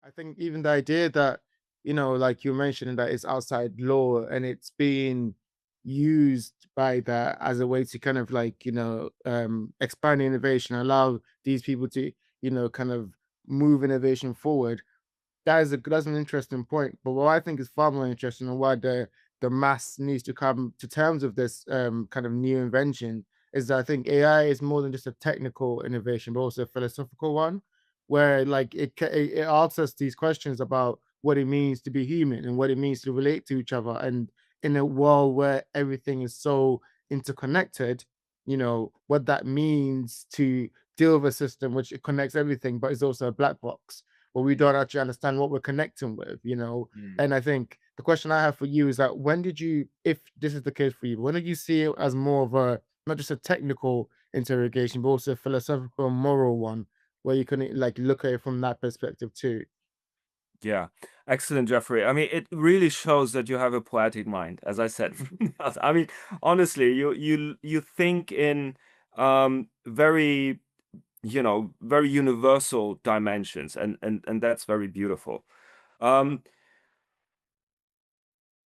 I think even the idea that, like you mentioned, that it's outside law and it's being used by that as a way to kind of like, expand innovation, allow these people to, kind of move innovation forward. That's an interesting point. But what I think is far more interesting and why the mass needs to come to terms with this kind of new invention is that I think AI is more than just a technical innovation, but also a philosophical one, where like it asks us these questions about what it means to be human and what it means to relate to each other, and in a world where everything is so interconnected, what that means to deal with a system which it connects everything, but is also a black box where we don't actually understand what we're connecting with. Mm. And I think the question I have for you is that when did you, if this is the case for you, when did you see it as more of a not just a technical interrogation, but also a philosophical, moral one, where you can like look at it from that perspective too? Yeah, excellent, Jeffrey. I mean, it really shows that you have a poetic mind, as I said. I mean, honestly, you think in very, very universal dimensions, and that's very beautiful. Um,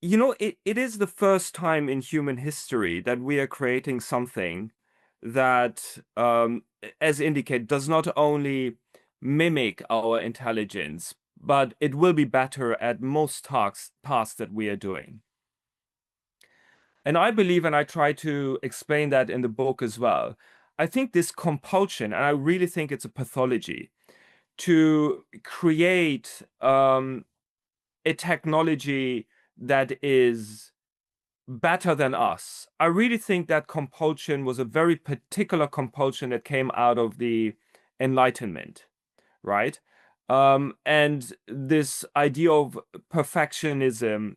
it is the first time in human history that we are creating something that, as indicated, does not only mimic our intelligence, but it will be better at most tasks that we are doing. And I believe, and I try to explain that in the book as well, I think this compulsion, and I really think it's a pathology, to create a technology that is better than us. I really think that compulsion was a very particular compulsion that came out of the Enlightenment, right? And this idea of perfectionism,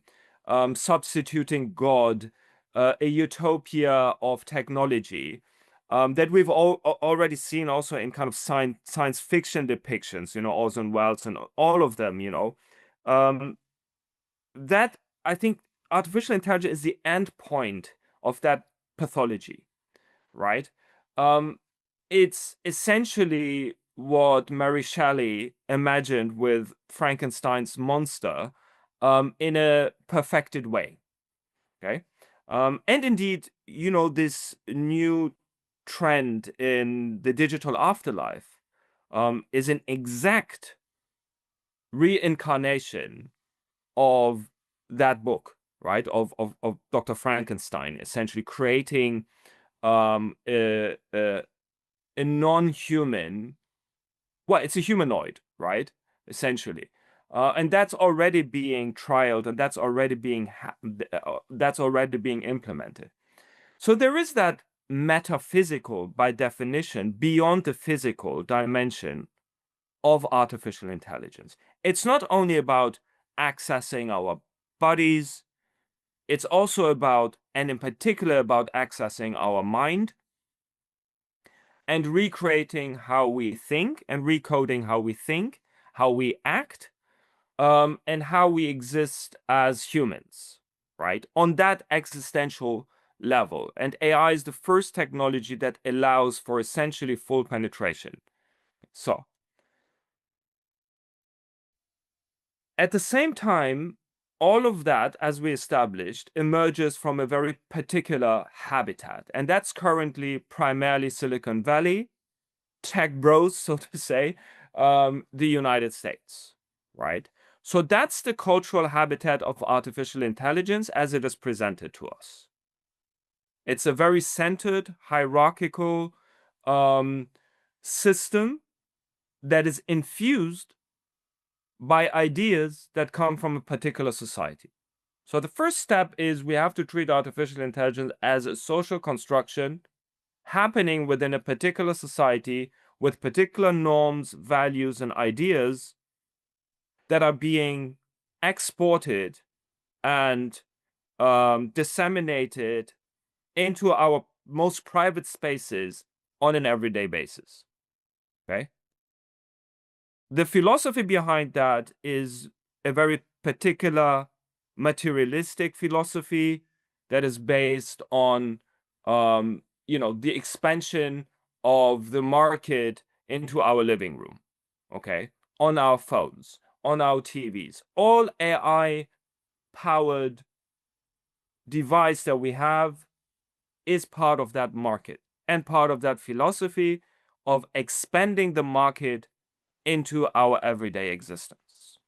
substituting God, a utopia of technology, that we've already seen also in kind of science fiction depictions, Orson Welles and all of them, um, that I think artificial intelligence is the end point of that pathology, right? Um, it's essentially what Mary Shelley imagined with Frankenstein's monster, in a perfected way. Okay. And indeed, this new trend in the digital afterlife, is an exact reincarnation of that book, right? Of Dr. Frankenstein, essentially creating a non-human, well, it's a humanoid, right? Essentially. And that's already being trialed, and that's already being implemented. So there is that metaphysical, by definition, beyond the physical dimension of artificial intelligence. It's not only about accessing our bodies, it's also about, and in particular about accessing our mind and recreating how we think and recoding how we think, how we act, and how we exist as humans, right? On that existential level. And AI is the first technology that allows for essentially full penetration. So, at the same time, all of that, as we established, emerges from a very particular habitat. And that's currently primarily Silicon Valley, tech bros, so to say, the United States, right? So that's the cultural habitat of artificial intelligence as it is presented to us. It's a very centered, hierarchical system that is infused by ideas that come from a particular society. So the first step is we have to treat artificial intelligence as a social construction happening within a particular society with particular norms, values, and ideas that are being exported and disseminated into our most private spaces on an everyday basis. Okay? The philosophy behind that is a very particular materialistic philosophy that is based on the expansion of the market into our living room, okay, on our phones, on our TVs. All AI-powered device that we have is part of that market and part of that philosophy of expanding the market into our everyday existence,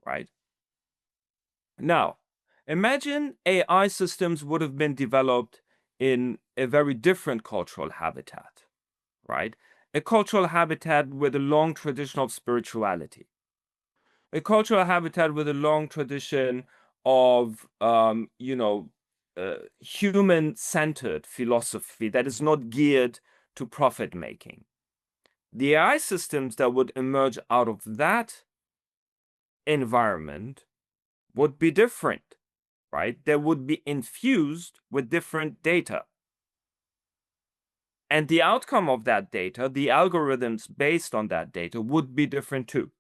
right? Now, imagine AI systems would have been developed in a very different cultural habitat, right? A cultural habitat with a long tradition of spirituality, a cultural habitat with a long tradition of, human-centered philosophy that is not geared to profit making. The AI systems that would emerge out of that environment would be different, right? They would be infused with different data. And the outcome of that data, the algorithms based on that data, would be different too.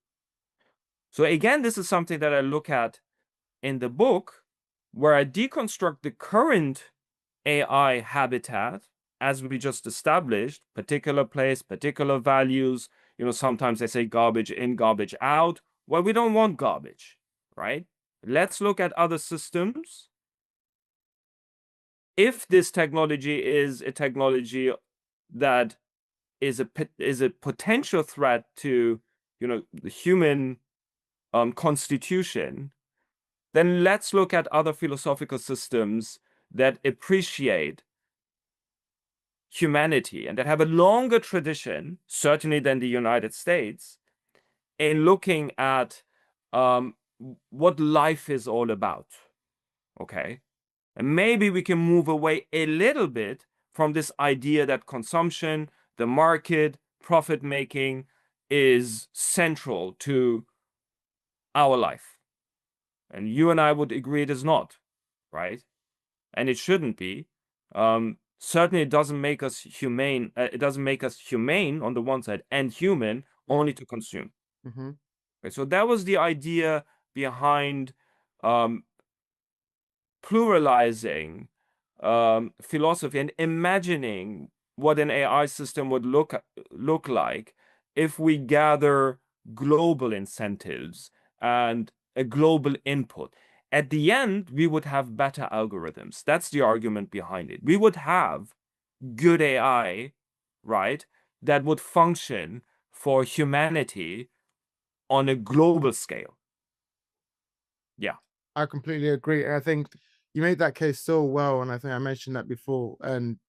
So again, this is something that I look at in the book, where I deconstruct the current AI habitat, as we just established, particular place, particular values. Sometimes they say garbage in, garbage out. Well, we don't want garbage, right? Let's look at other systems. If this technology is a technology that is a potential threat to, the human constitution, then let's look at other philosophical systems that appreciate humanity and that have a longer tradition, certainly than the United States, in looking at what life is all about. Okay? And maybe we can move away a little bit from this idea that consumption, the market, profit making is central to our life. And you and I would agree it is not, right? And it shouldn't be. Certainly, it doesn't make us humane. It doesn't make us humane on the one side and human only to consume. Mhm. Okay, so that was the idea behind pluralizing philosophy and imagining what an AI system would look like if we gather global incentives and a global input. At the end, we would have better algorithms. That's the argument behind it. We would have good AI, right, that would function for humanity on a global scale. Yeah. I completely agree. And I think you made that case so well. And I think I mentioned that before. And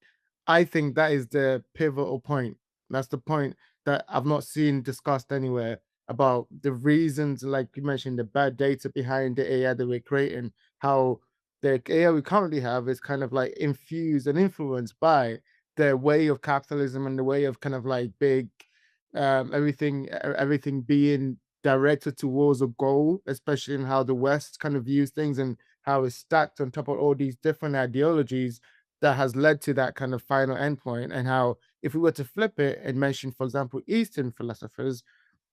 I think that is the pivotal point. That's the point that I've not seen discussed anywhere about the reasons, like you mentioned, the bad data behind the AI that we're creating, how the AI we currently have is kind of like infused and influenced by the way of capitalism and the way of kind of like big everything being directed towards a goal, especially in how the West kind of views things and how it's stacked on top of all these different ideologies that has led to that kind of final endpoint. And how, if we were to flip it and mention, for example, Eastern philosophers,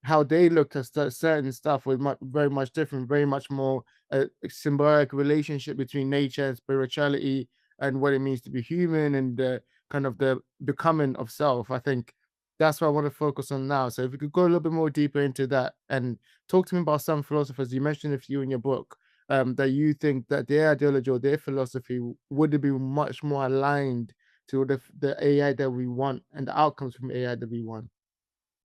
how they looked at certain stuff was very much different, very much more a symbiotic relationship between nature and spirituality and what it means to be human and the kind of the becoming of self. I think that's what I want to focus on now. So if we could go a little bit more deeper into that and talk to me about some philosophers, you mentioned a few in your book, that you think that their ideology or their philosophy would be much more aligned to the AI that we want and the outcomes from AI that we want.